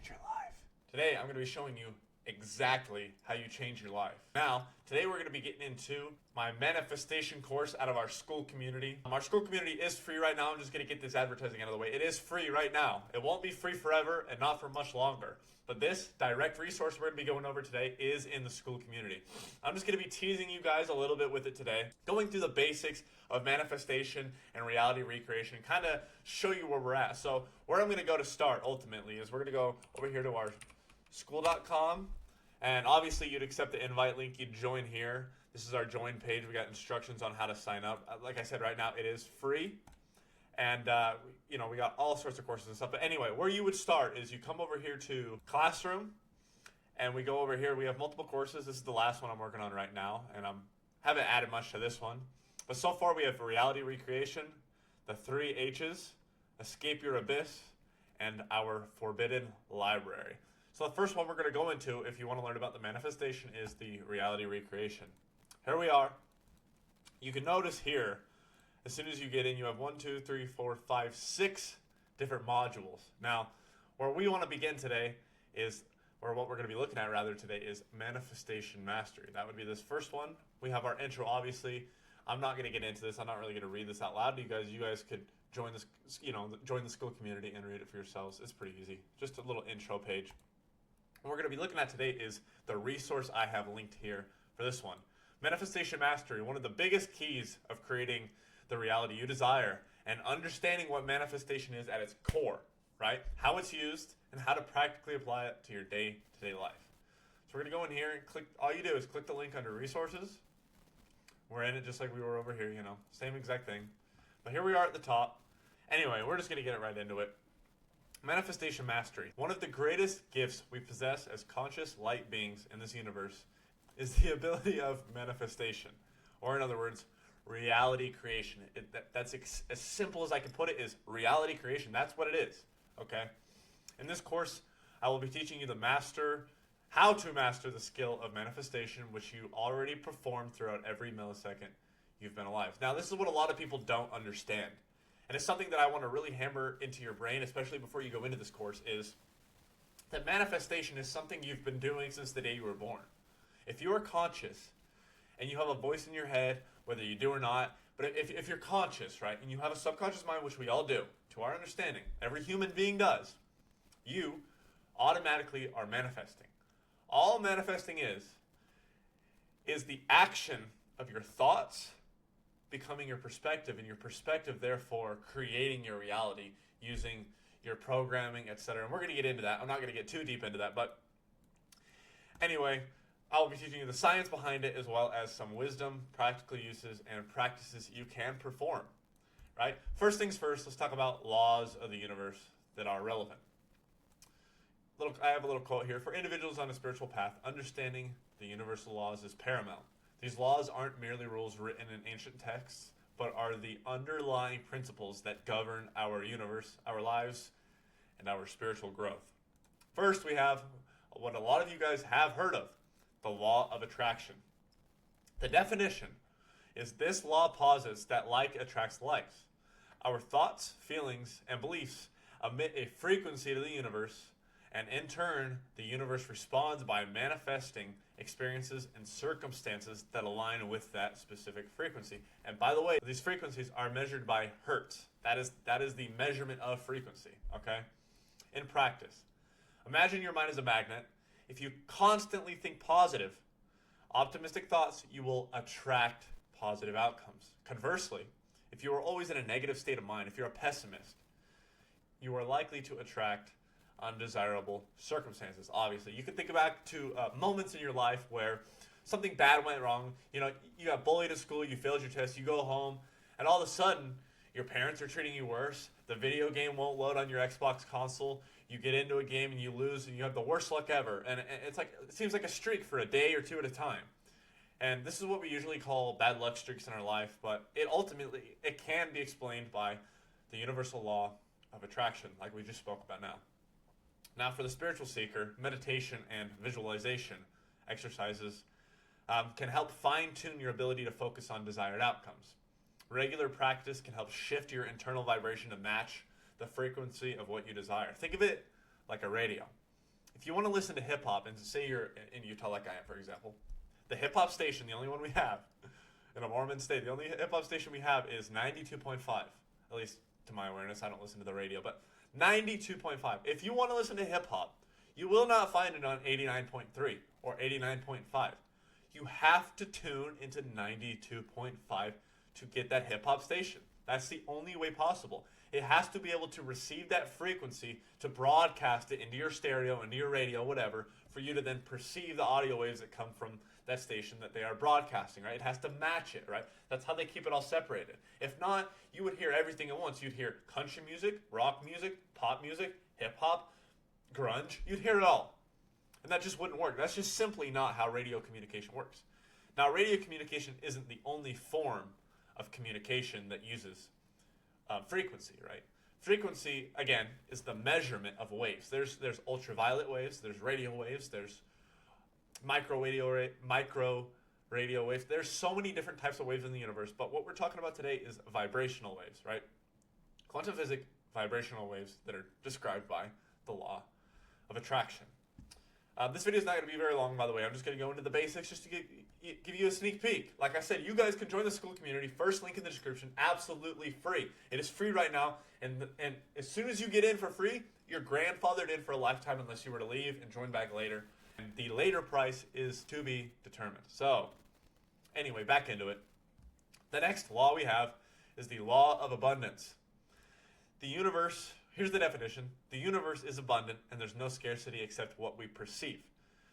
change your life. Today, I'm going to be showing you exactly how you change your life. Now, today we're going to be getting into my manifestation course out of our school community. Our school community is free right now. I'm just going to get this advertising out of the way. It is free right now. It won't be free forever and not for much longer. But this direct resource we're going to be going over today is in the school community. I'm just going to be teasing you guys a little bit with it today, going through the basics of manifestation and reality recreation, kind of show you where we're at. So where I'm going to go to start ultimately is we're going to go over here to our school.com, and obviously you'd accept the invite link, you'd join here. This is our join page. We got instructions on how to sign up. Like I said, right now it is free, and we got all sorts of courses and stuff. But anyway, where you would start is you come over here to classroom, and we go over here. We have multiple courses. This is the last one I'm working on right now, and I haven't added much to this one. But so far we have reality recreation, the 3 H's, escape your abyss, and our forbidden library. So the first one we're going to go into, if you want to learn about the manifestation, is the reality recreation. Here we are. You can notice here, as soon as you get in, you have 1, 2, 3, 4, 5, 6 different modules. Now, where we want to begin today is, or what we're going to be looking at rather today, is manifestation mastery. That would be this first one. We have our intro, obviously. I'm not going to get into this. I'm not really going to read this out loud to you guys. You guys could join this, join the school community and read it for yourselves. It's pretty easy. Just a little intro page. What we're going to be looking at today is the resource I have linked here for this one. Manifestation mastery, one of the biggest keys of creating the reality you desire and understanding what manifestation is at its core, right? How it's used and how to practically apply it to your day-to-day life. So we're going to go in here and click. All you do is click the link under resources. We're in it just like we were over here, same exact thing. But here we are at the top. Anyway, we're just going to get right into it. Manifestation mastery. One of the greatest gifts we possess as conscious light beings in this universe is the ability of manifestation. Or in other words, reality creation. That's as simple as I can put it, is reality creation. That's what it is, okay? In this course, I will be teaching you how to master the skill of manifestation, which you already perform throughout every millisecond you've been alive. Now, this is what a lot of people don't understand. And it's something that I want to really hammer into your brain, especially before you go into this course, is that manifestation is something you've been doing since the day you were born. If you are conscious and you have a voice in your head, whether you do or not, but if you're conscious, right, and you have a subconscious mind, which we all do, to our understanding, every human being does, you automatically are manifesting. All manifesting is the action of your thoughts becoming your perspective, and your perspective therefore creating your reality using your programming, etc. And we're going to get into that. I'm not going to get too deep into that, but anyway, I'll be teaching you the science behind it as well as some wisdom, practical uses, and practices you can perform, right? First things first, let's talk about laws of the universe that are relevant. I have a little quote here. For individuals on a spiritual path, understanding the universal laws is paramount. These laws aren't merely rules written in ancient texts, but are the underlying principles that govern our universe, our lives, and our spiritual growth. First, we have what a lot of you guys have heard of, the law of attraction. The definition is this law posits that like attracts likes. Our thoughts, feelings, and beliefs emit a frequency to the universe, and in turn, the universe responds by manifesting experiences and circumstances that align with that specific frequency. And by the way, these frequencies are measured by hertz. That is the measurement of frequency, okay? In practice, imagine your mind is a magnet. If you constantly think positive, optimistic thoughts, you will attract positive outcomes. Conversely, if you are always in a negative state of mind, if you're a pessimist, you are likely to attract undesirable circumstances. Obviously, you can think back to moments in your life where something bad went wrong. You got bullied at school, you failed your test, you go home, and all of a sudden your parents are treating you worse. The video game won't load on your Xbox console. You get into a game and you lose, and you have the worst luck ever. And it seems like a streak for a day or two at a time. And this is what we usually call bad luck streaks in our life, but it can be explained by the universal law of attraction, like we just spoke about now. Now, for the spiritual seeker, meditation and visualization exercises can help fine-tune your ability to focus on desired outcomes. Regular practice can help shift your internal vibration to match the frequency of what you desire. Think of it like a radio. If you want to listen to hip hop, and say you're in Utah like I am, for example, the hip hop station, the only one we have in a Mormon state, the only hip hop station we have is 92.5. At least to my awareness, I don't listen to the radio, but 92.5. If you want to listen to hip hop, you will not find it on 89.3 or 89.5. You have to tune into 92.5 to get that hip hop station. That's the only way possible. It has to be able to receive that frequency to broadcast it into your stereo, into your radio, whatever, for you to then perceive the audio waves that come from that station that they are broadcasting, right? It has to match it, right? That's how they keep it all separated. If not, you would hear everything at once. You'd hear country music, rock music, pop music, hip hop, grunge. You'd hear it all. And that just wouldn't work. That's just simply not how radio communication works. Now, radio communication isn't the only form of communication that uses frequency, right? Frequency, again, is the measurement of waves. There's ultraviolet waves, there's radio waves, there's micro radio waves. There's so many different types of waves in the universe, but what we're talking about today is vibrational waves, right? Quantum physics, vibrational waves that are described by the law of attraction. This video is not going to be very long, by the way. I'm just going to go into the basics just to give you a sneak peek. Like I said, you guys can join the school community. First link in the description, absolutely free. It is free right now, and as soon as you get in for free, you're grandfathered in for a lifetime unless you were to leave and join back later. And the later price is to be determined. So, anyway, back into it. The next law we have is the law of abundance. The universe, here's the definition. The universe is abundant, and there's no scarcity except what we perceive.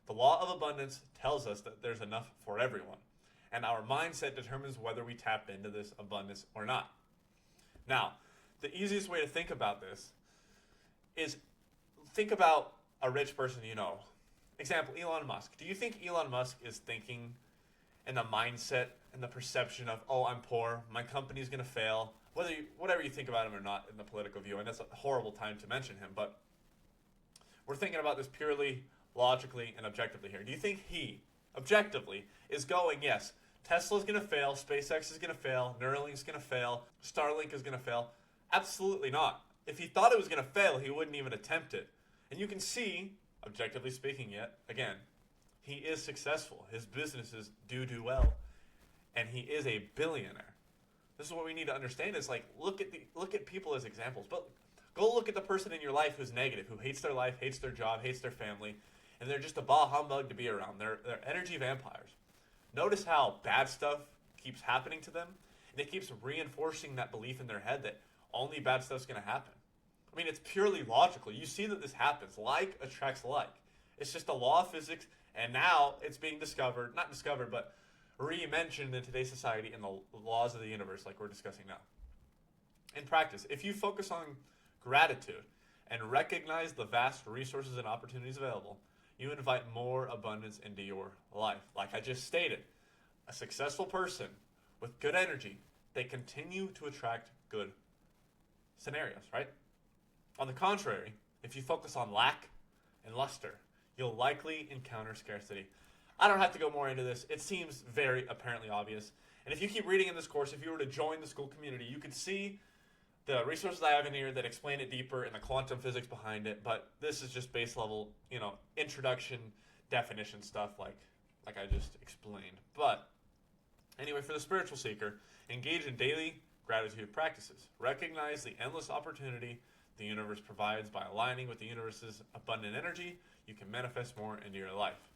The law of abundance tells us that there's enough for everyone, and our mindset determines whether we tap into this abundance or not. Now, the easiest way to think about this is think about a rich person you know. Example, Elon Musk. Do you think Elon Musk is thinking in the mindset and the perception of, oh, I'm poor, my company's going to fail, whatever you think about him or not in the political view, and that's a horrible time to mention him, but we're thinking about this purely logically and objectively here. Do you think he, objectively, is going, yes, Tesla's going to fail, SpaceX is going to fail, Neuralink's going to fail, Starlink is going to fail? Absolutely not. If he thought it was going to fail, he wouldn't even attempt it. And you can see, objectively speaking yet, again, he is successful. His businesses do well, and he is a billionaire. This is what we need to understand is like, look at people as examples, but go look at the person in your life who's negative, who hates their life, hates their job, hates their family, and they're just a bah humbug to be around. They're energy vampires. Notice how bad stuff keeps happening to them, and it keeps reinforcing that belief in their head that only bad stuff's going to happen. I mean, it's purely logical. You see that this happens. Like attracts like. It's just a law of physics, and now it's being not discovered, but re-mentioned in today's society in the laws of the universe like we're discussing now. In practice, if you focus on gratitude and recognize the vast resources and opportunities available, you invite more abundance into your life. Like I just stated, a successful person with good energy, they continue to attract good scenarios, right? On the contrary, if you focus on lack and luster, you'll likely encounter scarcity. I don't have to go more into this. It seems very apparently obvious. And if you keep reading in this course, if you were to join the school community, you could see the resources I have in here that explain it deeper and the quantum physics behind it. But this is just base level, introduction, definition stuff like I just explained. But anyway, for the spiritual seeker, engage in daily gratitude practices. Recognize the endless opportunity the universe provides. By aligning with the universe's abundant energy, you can manifest more into your life.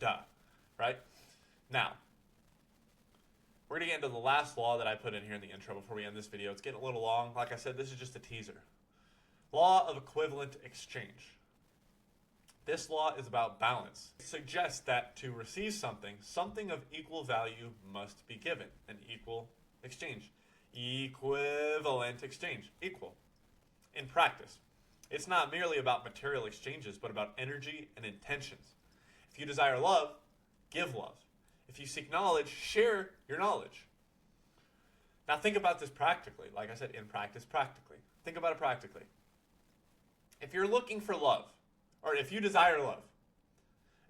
Duh. Right? Now, we're going to get into the last law that I put in here in the intro before we end this video. It's getting a little long. Like I said, this is just a teaser. Law of equivalent exchange. This law is about balance. It suggests that to receive something of equal value must be given. An equal exchange. Equivalent exchange. Equal. In practice, it's not merely about material exchanges, but about energy and intentions. If you desire love, give love. If you seek knowledge, share your knowledge. Now think about this practically. Like I said, in practice, practically. Think about it practically. If you're looking for love, or if you desire love,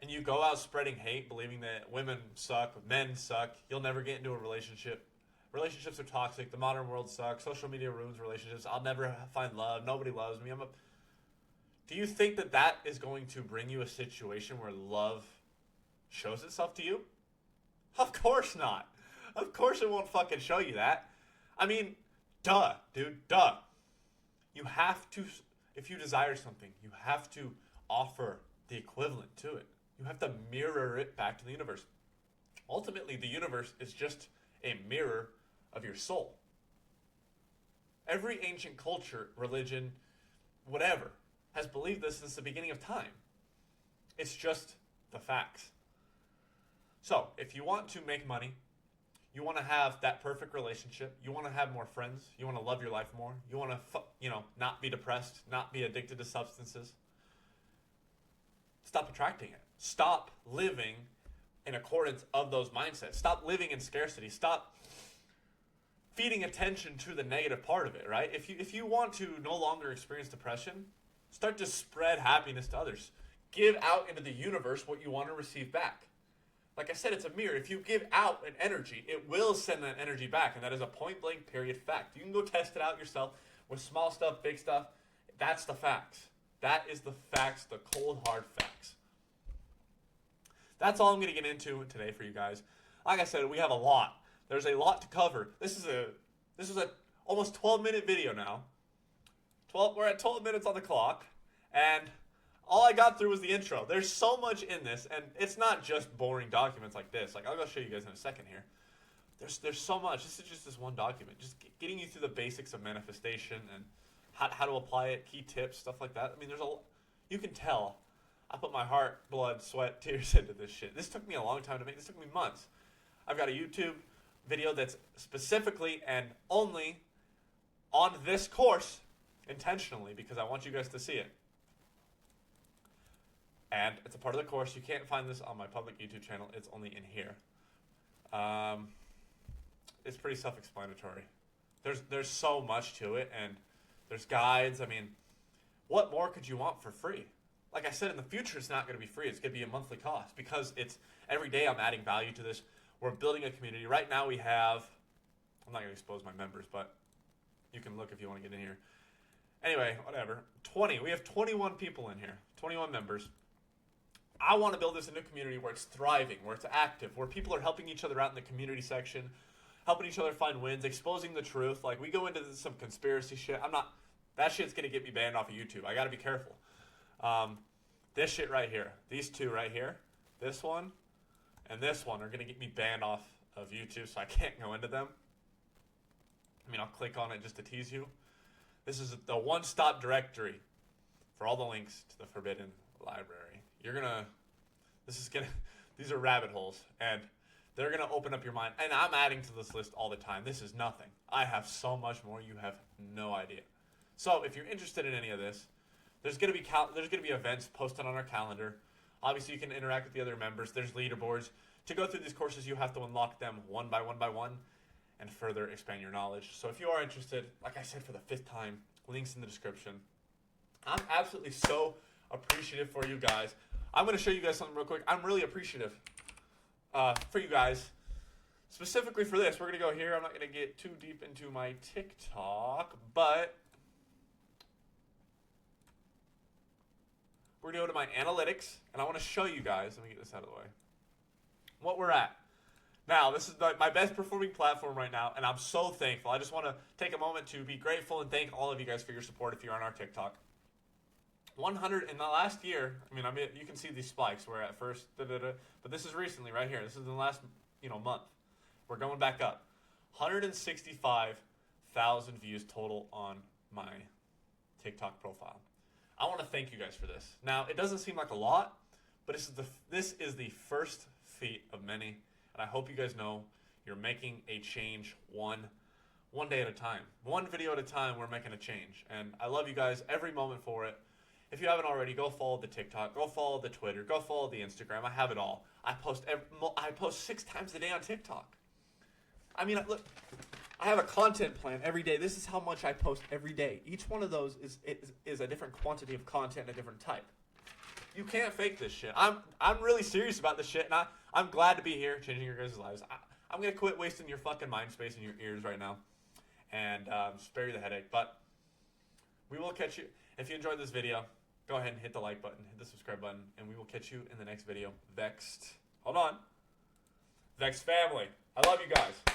and you go out spreading hate, believing that women suck, men suck, you'll never get into a relationship. Relationships are toxic. The modern world sucks. Social media ruins relationships. I'll never find love. Nobody loves me. Do you think that that is going to bring you a situation where love shows itself to you? Of course not. Of course it won't fucking show you that. I mean, duh, dude, duh. You have to, if you desire something, you have to offer the equivalent to it. You have to mirror it back to the universe. Ultimately, the universe is just a mirror of your soul. Every ancient culture, religion, whatever, has believed this since the beginning of time. It's just the facts. So, if you want to make money, you want to have that perfect relationship, you want to have more friends, you want to love your life more, you want to, not be depressed, not be addicted to substances, stop attracting it. Stop living in accordance of those mindsets. Stop living in scarcity. Stop feeding attention to the negative part of it, right? If you want to no longer experience depression, start to spread happiness to others. Give out into the universe what you want to receive back. Like I said, it's a mirror. If you give out an energy, it will send that energy back, and that is a point-blank period fact. You can go test it out yourself with small stuff, big stuff. That's the facts. That is the facts, the cold, hard facts. That's all I'm going to get into today for you guys. Like I said, we have a lot. There's a lot to cover. This is a almost 12-minute video now. We're at 12 minutes on the clock, and all I got through was the intro. There's so much in this, and it's not just boring documents like this. Like, I'll go show you guys in a second here. There's so much. This is just this one document. Just getting you through the basics of manifestation and how to apply it, key tips, stuff like that. I mean, you can tell I put my heart, blood, sweat, tears into this shit. This took me a long time to make. This took me months. I've got a YouTube video that's specifically and only on this course intentionally because I want you guys to see it. And it's a part of the course. You can't find this on my public YouTube channel. It's only in here. It's pretty self-explanatory. There's so much to it, and there's guides. I mean, what more could you want for free? Like I said, in the future, it's not going to be free. It's going to be a monthly cost because it's every day I'm adding value to this. We're building a community. Right now we have, I'm not going to expose my members, but you can look if you want to get in here. Anyway, whatever. We have 21 people in here, 21 members. I want to build this into a community where it's thriving, where it's active, where people are helping each other out in the community section, helping each other find wins, exposing the truth. Like, we go into some conspiracy shit. That shit's going to get me banned off of YouTube. I got to be careful. This shit right here, these two right here, this one and this one are going to get me banned off of YouTube, so I can't go into them. I mean, I'll click on it just to tease you. This is the one-stop directory for all the links to the Forbidden Library. These are rabbit holes, and they're going to open up your mind. And I'm adding to this list all the time. This is nothing. I have so much more. You have no idea. So if you're interested in any of this, there's going to be events posted on our calendar. Obviously, you can interact with the other members. There's leaderboards. To go through these courses, you have to unlock them one by one and further expand your knowledge. So if you are interested, like I said for the 5th time, links in the description. I'm absolutely so appreciative for you guys. I'm going to show you guys something real quick. I'm really appreciative for you guys. Specifically for this, we're going to go here. I'm not going to get too deep into my TikTok, but we're going to go to my analytics, and I want to show you guys, let me get this out of the way, what we're at. Now, this is my best performing platform right now, and I'm so thankful. I just want to take a moment to be grateful and thank all of you guys for your support if you're on our TikTok. 100 in the last year, I mean, you can see these spikes where at first, but this is recently right here. This is in the last, month. We're going back up. 165,000 views total on my TikTok profile. I want to thank you guys for this. Now, it doesn't seem like a lot, but this is the first feat of many, and I hope you guys know you're making a change one day at a time. One video at a time, we're making a change, and I love you guys every moment for it. If you haven't already, go follow the TikTok, go follow the Twitter, go follow the Instagram. I have it all. I post 6 times a day on TikTok. I mean, look, I have a content plan every day. This is how much I post every day. Each one of those is a different quantity of content, a different type. You can't fake this shit. I'm really serious about this shit, and I'm glad to be here changing your guys' lives. I'm going to quit wasting your fucking mind space in your ears right now and spare you the headache. But we will catch you. If you enjoyed this video, go ahead and hit the like button, hit the subscribe button, and we will catch you in the next video. VEXED. Hold on. VEXED family. I love you guys.